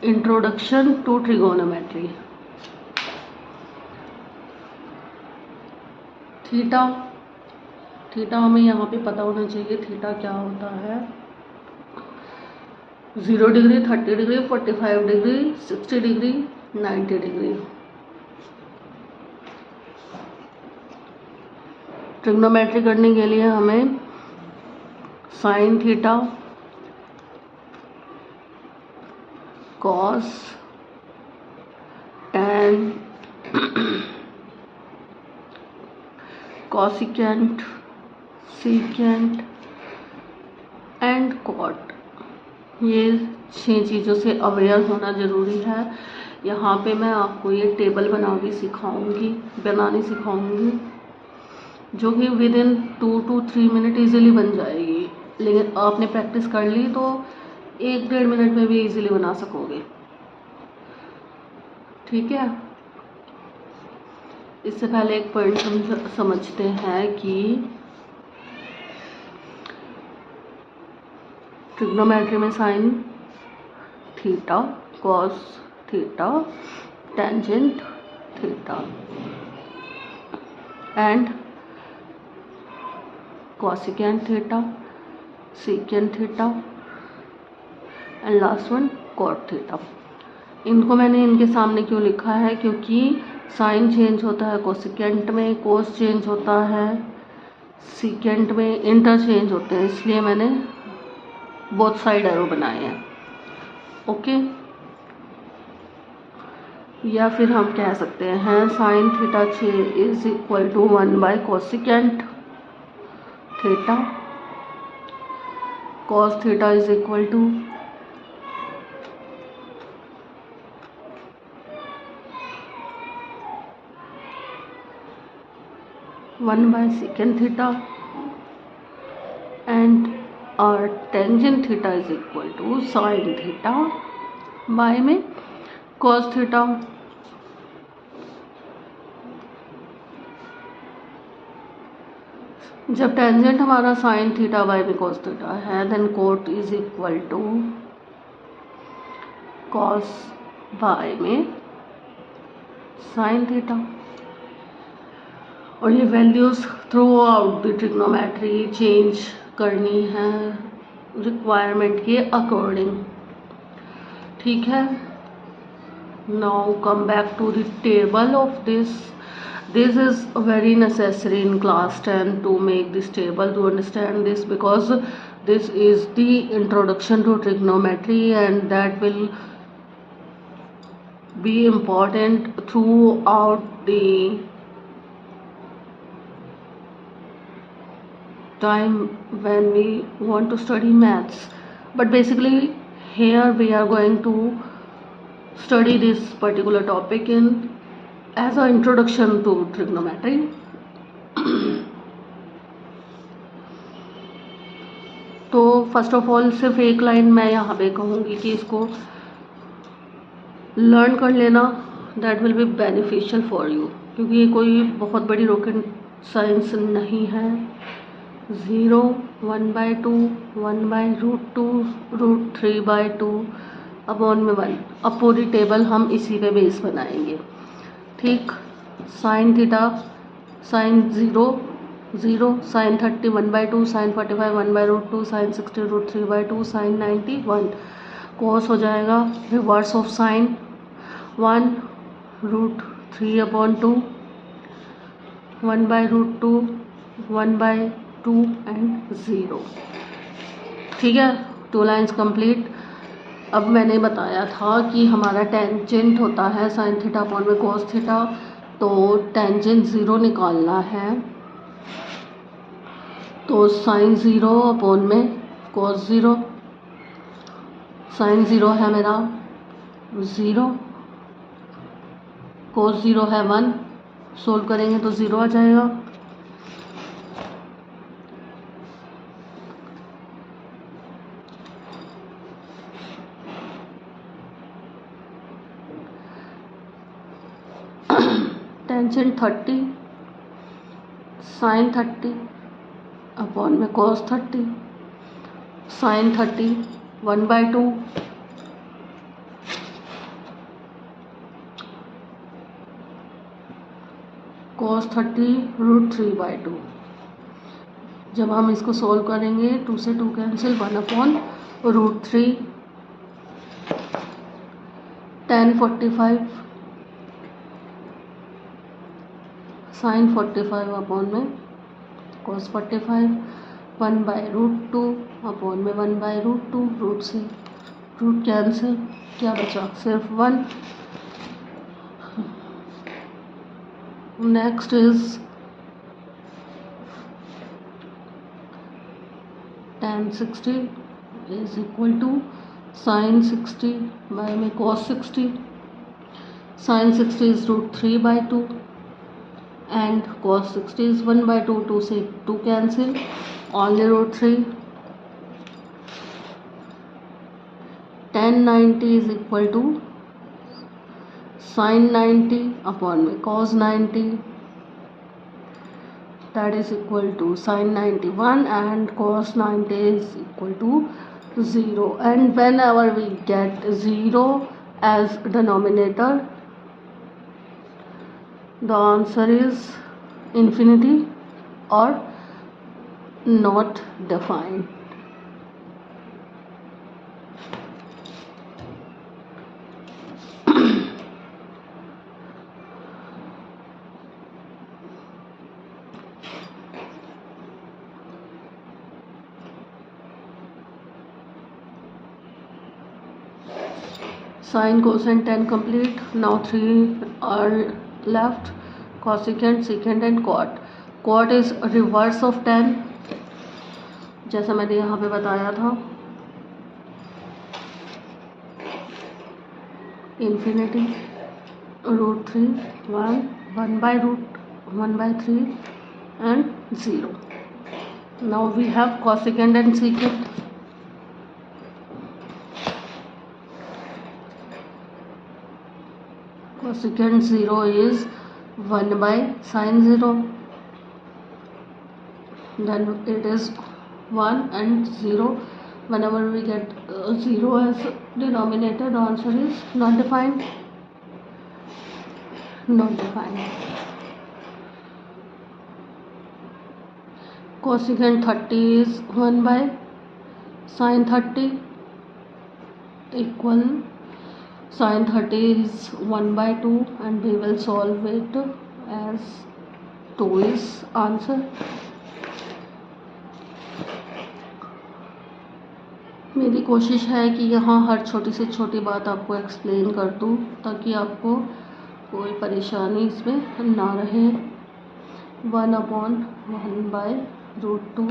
Introduction to trigonometry. Theta, theta हमें यहाँ पे पता होना चाहिए थीटा क्या होता है। 0 degree, 30 degree, 45 degree, 60 degree, 90 degree. Trigonometry करने के लिए हमें sine theta, cos, tan, cosecant, secant and cot, ये 6 चीज़ों से अवेयर होना ज़रूरी है। यहाँ पे मैं आपको ये टेबल बनानी सिखाऊंगी जो कि with in 2 to 3 minute easily बन जाएगी। लेकिन आपने प्रैक्टिस कर ली तो 1-1.5 मिनट में भी इजीली बना सकोगे। ठीक है, इससे पहले एक पॉइंट हम समझते हैं कि ट्रिग्नोमेट्री में sine theta, cos theta, tangent theta and cosecant theta, secant theta and last one cot theta. इनको मैंने इनके सामने क्यों लिखा है, क्योंकि साइन चेंज होता है कोसिकेंट में, कोस चेंज होता है सीकेंट में, इंटरचेंज होते हैं, इसलिए मैंने बोथ साइड एरो बनाए हैं। ओके, या फिर हम कह सकते हैं sine theta is equal to 1 cosecant theta, cos theta is equal to 1 secant theta and our tangent theta is equal to sin theta by में cos theta। जब टेंजेंट हमारा sin थीटा बाय में cos थीटा है then cot is equal to cos by में sin theta. और ये values throughout the trigonometry change करनी है रिक्वायरमेंट के अकॉर्डिंग। ठीक है, now come back to the table of this is very necessary in class 10 to make this table to understand this, because this is the introduction to trigonometry and that will be important throughout the time when we want to study maths. But basically here we are going to study this particular topic in as an introduction to trigonometry. तो first of all सिर्फ एक line मैं यहाँ पे कहूँगी कि इसको learn कर लेना, that will be beneficial for you, क्योंकि ये कोई बहुत बड़ी रॉकेट साइंस नहीं है। 0, 1/2, 1/√2, √3/2 अपॉन में 1। अब पूरी टेबल हम इसी पे बेस बनाएंगे। ठीक, sine theta sine 0 0, sine 30 1/2, sine 45 1/√2, sine 60 √3/2, sine 90 1। Cos हो जाएगा रिवर्स ऑफ साइन 1 √3/2, 1/√2, 1/2 एंड 0। ठीक है, 2 लाइन्स कंप्लीट। अब मैंने बताया था कि हमारा टेंजेंट होता है साइन थीटा अपॉन में कॉस थीटा, तो टेंजेंट 0 निकालना है तो साइन 0 अपॉन में कॉस 0। साइन 0 है मेरा 0, कॉस 0 है 1, सोल्व करेंगे तो 0 आ जाएगा। टेंजेंट 30 साइन 30 अपॉन में कॉस 30, साइन 30 1/2 cos 30 √3/2। जब हम इसको सॉल्व करेंगे 2 से 2 कैंसिल, 1/√3 tan 45 sin 45 अपॉन में cos 45, 1/√2 अपॉन में 1/√2, रूट से रूट कैंसिल, क्या बचा सिर्फ 1। Next is tan 60 is equal to sin 60 by में cos 60, sin 60 is √3/2 and cos 60 is 1/2, 2 से 2 cancel, only √3। tan 90 is equal to sin 90 upon में cos 90, that is equal to sin 91 and cos 90 is equal to 0, and whenever we get 0 as denominator, the answer is infinity or not defined. Sine, cosine, tan complete. Now 3 are left: cosecant, secant and cot. Cot is reverse of tan, जैसा मैंने यहाँ पे बताया था, infinity, √3, 1, 1/√1/3 and 0. Now we have cosecant and secant. Cosecant 0 is 1/sin 0, then it is 1 and 0. Whenever we get 0 as denominator, the answer is not defined. Not defined. Cosecant 30 is 1/sin 30 equal sin 30 is 1/2, and we will solve it as 2 is answer. मेरी कोशिश है कि यहाँ हर छोटी से छोटी बात आपको एक्सप्लेन कर दूँ ताकि आपको कोई परेशानी इसमें ना रहे। 1/1/√2,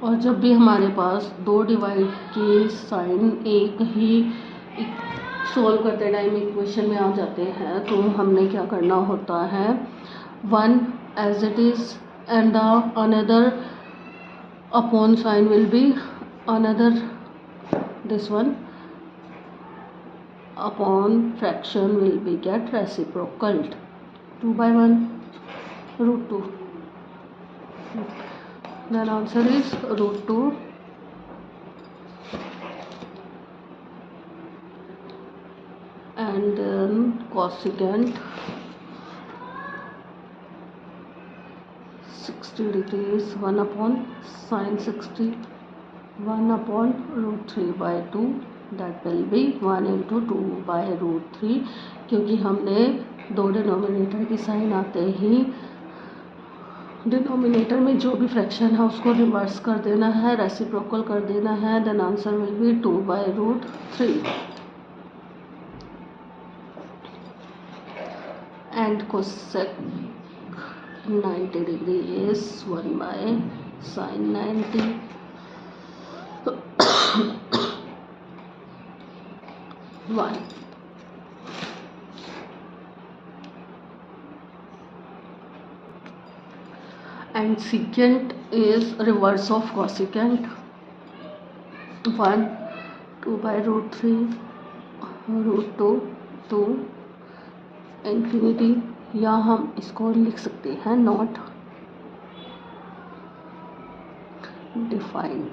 और जब भी हमारे पास 2 डिवाइड के साइन एक ही सॉल्व करते टाइम इक्वेशन में आ जाते हैं तो हमने क्या करना होता है, 1 as it is and the another upon sine will be another, this one upon fraction will be get reciprocal, 2/1√2, then answer is √2, and then cosecant 60 degrees, 1/sin 60, 1/√3/2, that will be 1 into 2/√3, क्योंकि हमने 2 denominator की sign आते ही denominator में जो भी fraction है उसको reverse कर देना है, रेसिप्रोकल कर देना है, then answer will be 2/√3, and cosec 90 degree is 1/sin 90, 1. And secant is reverse of cosecant, 1, 2/√3, √2, 2, infinity, या हम इसको लिख सकते हैं नॉट डिफाइंड।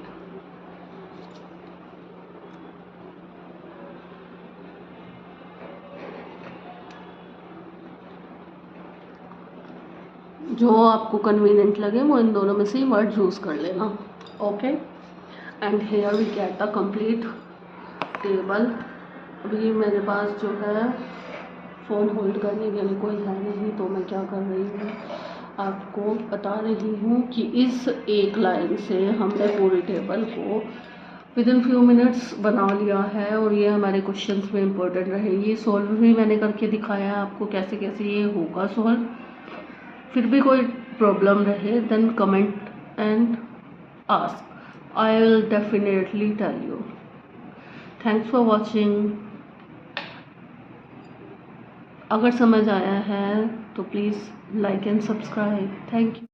जो आपको कन्वीनियंट लगे वो इन दोनों में से वर्ड यूज़ कर लेना। Okay, and here we get the complete table. अभी मेरे पास जो है फ़ोन होल्ड करने के लिए कोई है नहीं, तो मैं क्या कर रही हूँ आपको बता रही हूँ कि इस एक लाइन से हमने पूरी टेबल को विदिन फ्यू मिनट्स बना लिया है, और ये हमारे क्वेश्चंस में इम्पोर्टेंट रहेगी। सॉल्व भी मैंने करके दिखाया है आपको कैसे कैसे ये होगा सॉल्व। फिर भी कोई प्रॉब्लम रहे then comment and ask, I will definitely tell you. Thanks for watching. अगर समझ आया है तो please like and subscribe. Thank you.